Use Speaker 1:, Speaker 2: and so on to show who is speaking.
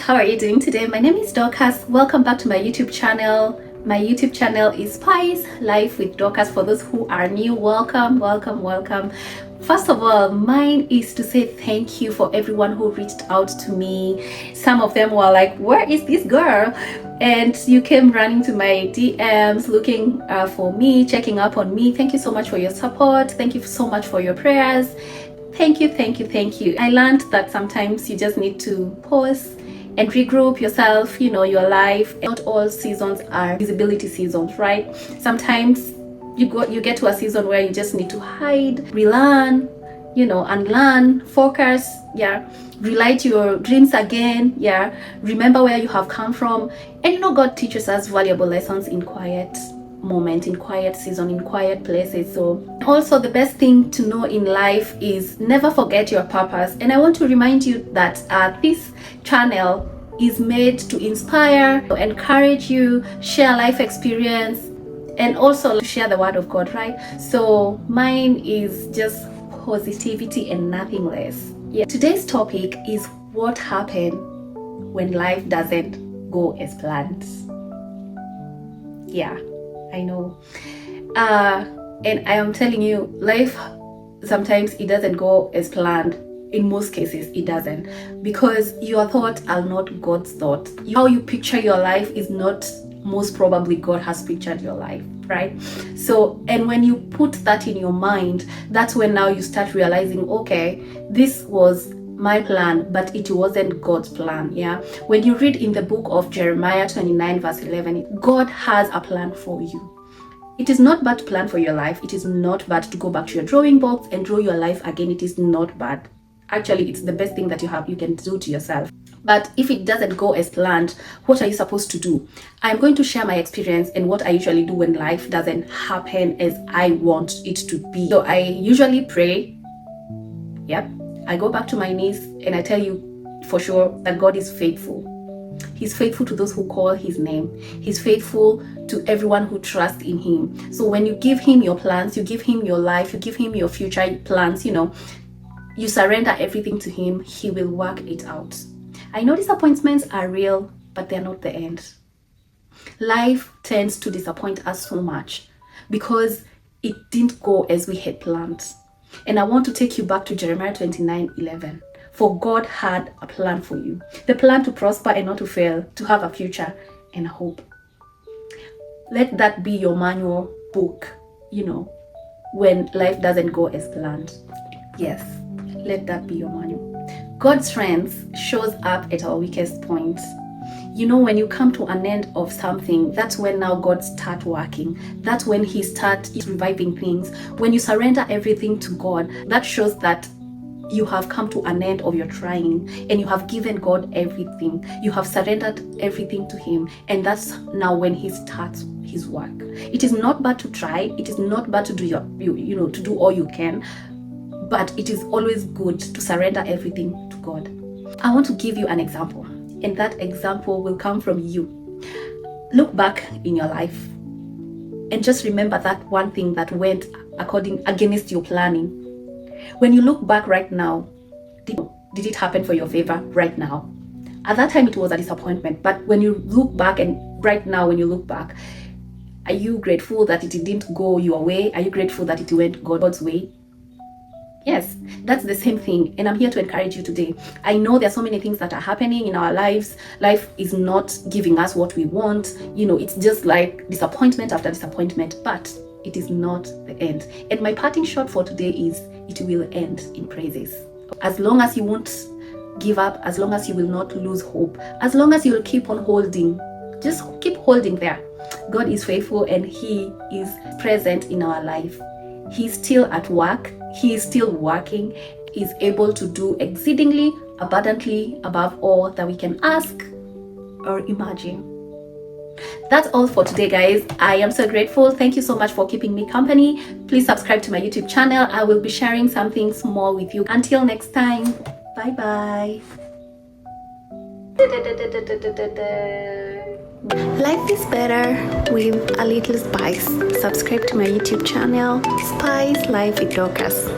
Speaker 1: how are you doing today? My name is Dorcas. Welcome back to my YouTube channel. My YouTube channel is Spice Life with Dorcas. For those who are new, welcome. First of all, mine is to say thank you for everyone who reached out to me. Some of them were like, where is this girl? And you came running to my DMs looking for me, checking up on me. Thank you so much for your support. Thank you so much for your prayers. Thank you. I learned that sometimes you just need to pause and regroup yourself, your life. Not all seasons are visibility seasons, right? Sometimes you get to a season where you just need to hide, relearn, unlearn, focus, relight your dreams again, remember where you have come from. And God teaches us valuable lessons in quiet moment, in quiet season, in quiet places. So also the best thing to know in life is never forget your purpose. And I want to remind you that this channel is made to inspire, to encourage you, share life experience, and also to share the word of God, right? So mine is just positivity and nothing less. Today's topic is what happened when life doesn't go as planned. I know. And I am telling you, life sometimes it doesn't go as planned. In most cases, it doesn't, because your thoughts are not God's thought. How you picture your life is not most probably God has pictured your life, right? So, and when you put that in your mind, that's when now you start realizing, okay, this was my plan, but it wasn't God's plan. When you read in the book of Jeremiah 29 verse 11, God has a plan for you. It is not bad to plan for your life. It is not bad to go back to your drawing box and draw your life again. It is not bad. Actually, it's the best thing that you can do to yourself. But if it doesn't go as planned, what are you supposed to do? I'm going to share my experience and what I usually do when life doesn't happen as I want it to be. So I usually pray. I go back to my knees and I tell you for sure that God is faithful. He's faithful to those who call his name. He's faithful to everyone who trusts in him. So when you give him your plans, you give him your life, you give him your future plans, you surrender everything to him, he will work it out. I know disappointments are real, but they're not the end. Life tends to disappoint us so much because it didn't go as we had planned. And I want to take you back to Jeremiah 29:11. For God had a plan for you. The plan to prosper and not to fail, to have a future and a hope. Let that be your manual book, when life doesn't go as planned. Yes, let that be your manual. God's strength shows up at our weakest points. When you come to an end of something, that's when now God starts working. That's when he starts reviving things. When you surrender everything to God, that shows that you have come to an end of your trying and you have given God everything. You have surrendered everything to him, and that's now when he starts his work. It is not bad to try. It is not bad to do to do all you can, but it is always good to surrender everything to God. I want to give you an example, and that example will come from you. Look back in your life and just remember that one thing that went against your planning. When you look back right now, did it happen for your favor right now? At that time it was a disappointment, but when you look back and right now when you look back, are you grateful that it didn't go your way? Are you grateful that it went God's way? Yes, that's the same thing, and I'm here to encourage you today. I know there are so many things that are happening in our lives. Life is not giving us what we want. It's just like disappointment after disappointment, but it is not the end. And my parting shot for today is it will end in praises. As long as you won't give up, as long as you will not lose hope, as long as you will keep on holding, just keep holding there. God is faithful and he is present in our life. He's still at work. He is still working. He's able to do exceedingly abundantly above all that we can ask or imagine. That's all for today, guys. I am so grateful. Thank you so much for keeping me company. Please subscribe to my YouTube channel. I will be sharing something small with you. Until next time, bye bye. Life is better with a little spice. Subscribe to my YouTube channel, Spice Life with Dorcas.